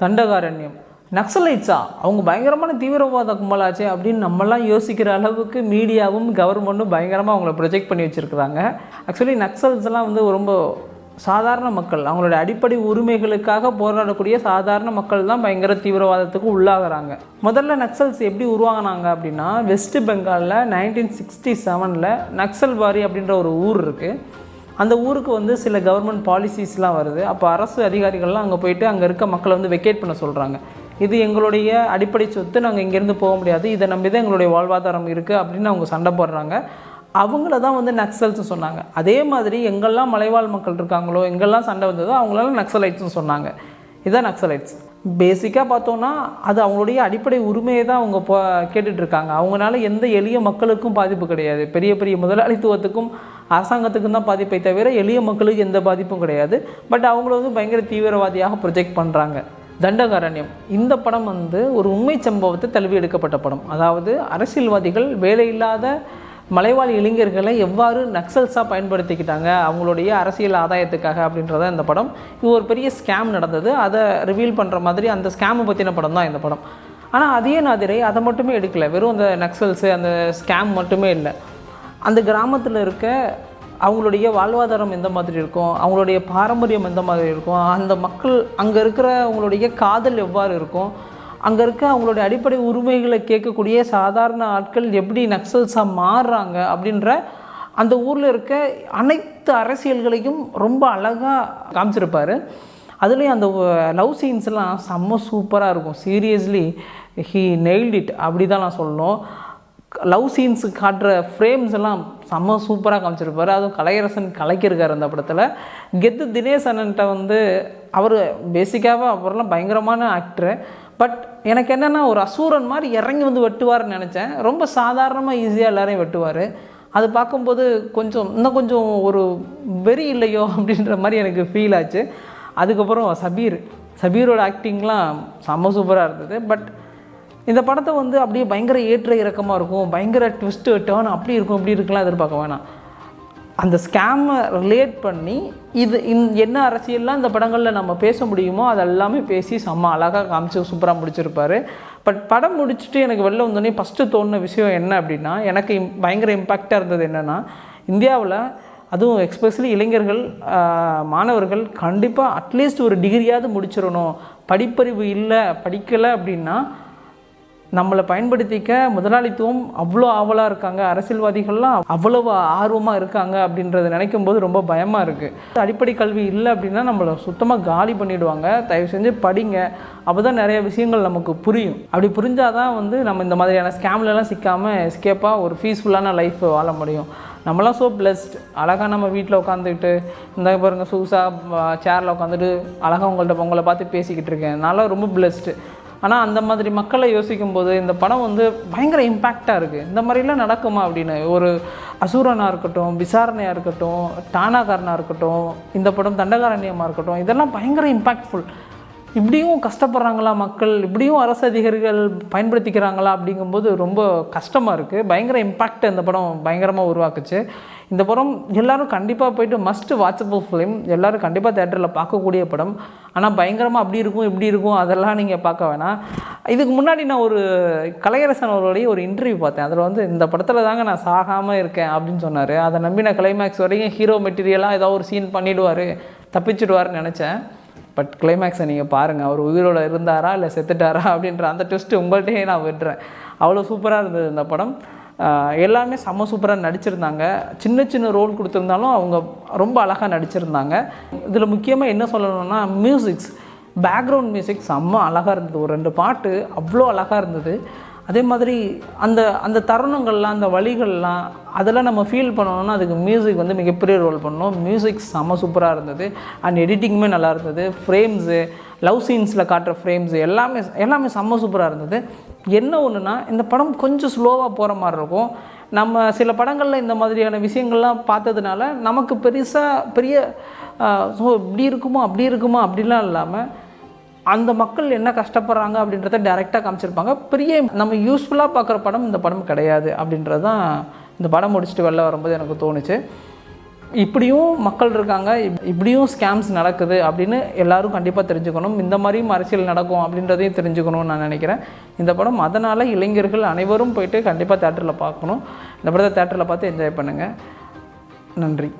தண்டகாரண்யம் நக்சலைட்ஸா அவங்க பயங்கரமான தீவிரவாத கும்பலாச்சே அப்படின்னு நம்மலாம் யோசிக்கிற அளவுக்கு மீடியாவும் கவர்மெண்ட்டும் பயங்கரமாக அவங்கள ப்ரொஜெக்ட் பண்ணி வச்சுருக்குறாங்க. ஆக்சுவலி நக்சல்ஸ்லாம் வந்து ரொம்ப சாதாரண மக்கள், அவங்களோட அடிப்படை உரிமைகளுக்காக போராடக்கூடிய சாதாரண மக்கள் தான் பயங்கர தீவிரவாதத்துக்கு உள்ளாகிறாங்க. முதல்ல நக்சல்ஸ் எப்படி உருவாகினாங்க அப்படின்னா, வெஸ்ட் பெங்காலில் 1967 நக்சல்பாரி அப்படின்ற ஒரு ஊர் இருக்குது. அந்த ஊருக்கு வந்து சில கவர்மெண்ட் பாலிசிஸ்லாம் வருது. அப்போ அரசு அதிகாரிகள்லாம் அங்கே போயிட்டு அங்கே இருக்க மக்களை வந்து வெக்கேட் பண்ண சொல்கிறாங்க. இது எங்களுடைய அடிப்படை சொத்து, நாங்கள் இங்கேருந்து போக முடியாது, இதை நம்பி தான் எங்களுடைய வாழ்வாதாரம் இருக்குது அப்படின்னு அவங்க சண்டை போடுறாங்க. அவங்கள தான் வந்து நக்சல்ஸ்னு சொன்னாங்க. அதே மாதிரி எங்கெல்லாம் மலைவாழ் மக்கள் இருக்காங்களோ, எங்கெல்லாம் சண்டை வந்ததோ அவங்களால நக்சலைட்ஸ்னு சொன்னாங்க. இதுதான் நக்சலைட்ஸ். பேசிக்காக பார்த்தோன்னா அது அவங்களுடைய அடிப்படை உரிமையை தான் அவங்க கேட்டுட்ருக்காங்க. அவங்களால எந்த எளிய மக்களுக்கும் பாதிப்பு கிடையாது. பெரிய பெரிய முதலாளித்துவத்துக்கும் அரசாங்கத்துக்கும் தான் பாதிப்பை தவிர எளிய மக்களுக்கு எந்த பாதிப்பும் கிடையாது. பட் அவங்கள வந்து பயங்கர தீவிரவாதியாக ப்ரொஜெக்ட் பண்ணுறாங்க. தண்டகாரண்யம் இந்த படம் வந்து ஒரு உண்மை சம்பவத்தை தழுவி எடுக்கப்பட்ட படம். அதாவது அரசியல்வாதிகள் வேலையில்லாத மலைவாழ் இளைஞர்களை எவ்வாறு நக்சல்ஸாக பயன்படுத்திக்கிட்டாங்க அவங்களுடைய அரசியல் ஆதாயத்துக்காக அப்படின்றத இந்த படம். இது ஒரு பெரிய ஸ்கேம் நடந்தது, அதை ரிவீல் பண்ணுற மாதிரி அந்த ஸ்கேமை பற்றின படம் தான் இந்த படம். ஆனால் அதே நாதிரை அதை மட்டுமே எடுக்கலை. வெறும் அந்த நக்சல்ஸு அந்த ஸ்கேம் மட்டுமே இல்லை, அந்த கிராமத்தில் இருக்க அவங்களுடைய வாழ்வாதாரம் எந்த மாதிரி இருக்கும், அவங்களுடைய பாரம்பரியம் எந்த மாதிரி இருக்கும், அந்த மக்கள் அங்கே இருக்கிற அவங்களுடைய காதல் எவ்வாறு இருக்கும், அங்கே இருக்க அவங்களுடைய அடிப்படை உரிமைகளை கேட்கக்கூடிய சாதாரண ஆட்கள் எப்படி நக்சல்ஸாக மாறுறாங்க அப்படின்ற அந்த ஊரில் இருக்க அனைத்து அரசியல்களையும் ரொம்ப அழகாக காமிச்சிருப்பார். அதுலேயும் அந்த லவ் சீன்ஸ்லாம் செம்ம சூப்பராக இருக்கும். சீரியஸ்லி ஹீ நெயில்ட் இட் அப்படி தான் நான் சொல்லணும். லவ் சீன்ஸு காட்டுற ஃப்ரேம்ஸ் எல்லாம் செம்ம சூப்பராக காமிச்சிருப்பார். அதுவும் கலையரசன் கலைக்கிருக்கார் அந்த படத்தில். கெத்து தினேஷ் அண்ணன்ட்ட வந்து அவர் பேசிக்காகவே அவரெல்லாம் பயங்கரமான ஆக்டரு. பட் எனக்கு என்னென்னா ஒரு அசூரன் மாதிரி இறங்கி வந்து வெட்டுவார்னு நினச்சேன். ரொம்ப சாதாரணமாக ஈஸியாக எல்லோரையும் வெட்டுவார். அது பார்க்கும்போது இன்னும் கொஞ்சம் ஒரு வெறி இல்லையோ அப்படின்ற மாதிரி எனக்கு ஃபீல் ஆச்சு. அதுக்கப்புறம் சபீரோட ஆக்டிங்லாம் செம்ம சூப்பராக இருந்தது. பட் இந்த படத்தை வந்து அப்படியே பயங்கர ஏற்ற இறக்கமாக இருக்கும், பயங்கர ட்விஸ்ட்டு டேர்ன் அப்படி இருக்கும் இப்படி இருக்கலாம் எதிர்பார்க்க வேணாம். அந்த ஸ்கேமை ரிலேட் பண்ணி என்ன அரசியல்லாம் இந்த படங்களில் நம்ம பேச முடியுமோ அதெல்லாமே பேசி செம்ம அழகாக காமிச்சு சூப்பராக முடிச்சிருப்பார். பட் படம் முடிச்சுட்டு எனக்கு வெளில வந்தோடனே ஃபஸ்ட்டு தோணுன விஷயம் என்ன அப்படின்னா, எனக்கு பயங்கர இம்பேக்டாக இருந்தது என்னென்னா, இந்தியாவில் அதுவும் எஸ்பெஷலி இளைஞர்கள் மாணவர்கள் கண்டிப்பாக அட்லீஸ்ட் ஒரு டிகிரியாவது முடிச்சிடணும். படிப்பறிவு இல்லை படிக்கலை அப்படின்னா நம்மளை பயன்படுத்திக்க முதலாளித்துவம் அவ்வளோ ஆவலாக இருக்காங்க, அரசியல்வாதிகள்லாம் அவ்வளவு ஆர்வமாக இருக்காங்க அப்படின்றத நினைக்கும் போது ரொம்ப பயமாக இருக்குது. அடிப்படை கல்வி இல்லை அப்படின்னா நம்மளை சுத்தமாக காலி பண்ணிவிடுவாங்க. தயவு செஞ்சு படிங்க, அப்போ தான் நிறைய விஷயங்கள் நமக்கு புரியும். அப்படி புரிஞ்சால் தான் வந்து நம்ம இந்த மாதிரியான ஸ்கேம்லலாம் சிக்காமல் எஸ்கேப்பாக ஒரு பீஸ்ஃபுல்லான லைஃப் வாழ முடியும். நம்மளாம் ஸோ பிளஸ்ட். அழகாக நம்ம வீட்டில் உட்காந்துக்கிட்டு இந்த பாருங்கள் சூஸாக சேரில் உட்காந்துட்டு அழகாக உங்களை பார்த்து பேசிக்கிட்டு இருக்கேன். நான்லாம் ரொம்ப பிளஸ்டு. ஆனால் அந்த மாதிரி மக்களை யோசிக்கும்போது இந்த படம் வந்து பயங்கர இம்பேக்டாக இருக்குது. இந்த மாதிரிலாம் நடக்குமா அப்படின்னு. ஒரு அசூரனாக இருக்கட்டும், விசாரணையாக இருக்கட்டும், டானாகாரனாக இருக்கட்டும், இந்த படம் தண்டகாரண்யமாக இருக்கட்டும், இதெல்லாம் பயங்கர இம்பேக்ட்ஃபுல். இப்படியும் கஷ்டப்படுறாங்களா மக்கள், இப்படியும் அரசு அதிகாரிகள் பயன்படுத்திக்கிறாங்களா அப்படிங்கும்போது ரொம்ப கஷ்டமாக இருக்குது. பயங்கர இம்பேக்ட் இந்த படம் பயங்கரமாக உருவாக்குச்சு. இந்த படம் எல்லோரும் கண்டிப்பாக போய்ட்டு மஸ்ட் வாட்சபிள் ஃபிலிம், எல்லோரும் கண்டிப்பாக தேட்டரில் பார்க்கக்கூடிய படம். ஆனால் பயங்கரமாக அப்படி இருக்கும் இப்படி இருக்கும் அதெல்லாம் நீங்கள் பார்க்க வேணாம். இதுக்கு முன்னாடி நான் ஒரு கலையரசன் அவருடைய ஒரு இன்டர்வியூ பார்த்தேன். அதில் வந்து இந்த படத்தில் தாங்க நான் சாகாமல் இருக்கேன் அப்படின்னு சொன்னார். அதை நம்பி நான் கிளைமேக்ஸ் வரைக்கும் ஹீரோ மெட்டீரியலாக ஏதோ ஒரு சீன் பண்ணிவிடுவார், தப்பிச்சுடுவார்னு நினச்சேன். பட் கிளைமேக்ஸை நீங்கள் பாருங்கள், அவர் உயிரோடு இருந்தாரா இல்லை செத்துட்டாரா அப்படின்ற அந்த ட்விஸ்ட்டு உங்கள்கிட்டயே நான் விடுறேன். அவ்வளோ சூப்பராக இருந்தது இந்த படம். எல்லாமே செம்ம சூப்பராக நடிச்சிருந்தாங்க. சின்ன சின்ன ரோல் கொடுத்துருந்தாலும் அவங்க ரொம்ப அழகாக நடிச்சிருந்தாங்க. இதில் முக்கியமாக என்ன சொல்லணும்னா மியூசிக்ஸ், பேக்ரவுண்ட் மியூசிக் செம்ம அழகாக இருந்தது. ஒரு 2 பாட்டு அவ்வளோ அழகாக இருந்தது. அதே மாதிரி அந்த தருணங்கள்லாம் அந்த வழிகள்லாம் அதெல்லாம் நம்ம ஃபீல் பண்ணணும்னா அதுக்கு மியூசிக் வந்து மிகப்பெரிய ரோல் பண்ணணும். மியூசிக் செம்ம சூப்பராக இருந்தது. அண்ட் எடிட்டிங்குமே நல்லா இருந்தது. ஃப்ரேம்ஸு, லவ் சீன்ஸில் காட்டுற ஃப்ரேம்ஸு எல்லாமே செம்ம சூப்பராக இருந்தது. என்ன ஒன்றுனா இந்த படம் கொஞ்சம் ஸ்லோவாக போகிற மாதிரி இருக்கும். நம்ம சில படங்களில் இந்த மாதிரியான விஷயங்கள்லாம் பார்த்ததுனால நமக்கு பெரிய இப்படி இருக்குமா அப்படிலாம் இல்லாமல் அந்த மக்கள் என்ன கஷ்டப்படுறாங்க அப்படின்றத டைரெக்டாக காமிச்சிருப்பாங்க. நம்ம யூஸ்ஃபுல்லாக பார்க்குற படம் இந்த படம் கிடையாது அப்படின்றது தான் இந்த படம் முடிச்சுட்டு வெளில வரும்போது எனக்கு தோணுச்சு. இப்படியும் மக்கள் இருக்காங்க, இப்படியும் ஸ்கேம்ஸ் நடக்குது அப்படின்னு எல்லாரும் கண்டிப்பாக தெரிஞ்சுக்கணும். இந்த மாதிரியும் அரசியல் நடக்கும் அப்படின்றதையும் தெரிஞ்சுக்கணும்னு நான் நினைக்கிறேன் இந்த படம். அதனால் இளைஞர்கள் அனைவரும் போயிட்டு கண்டிப்பாக தேட்டரில் பார்க்கணும். இந்த படத்தை தேட்டரில் பார்த்து என்ஜாய் பண்ணுங்கள். நன்றி.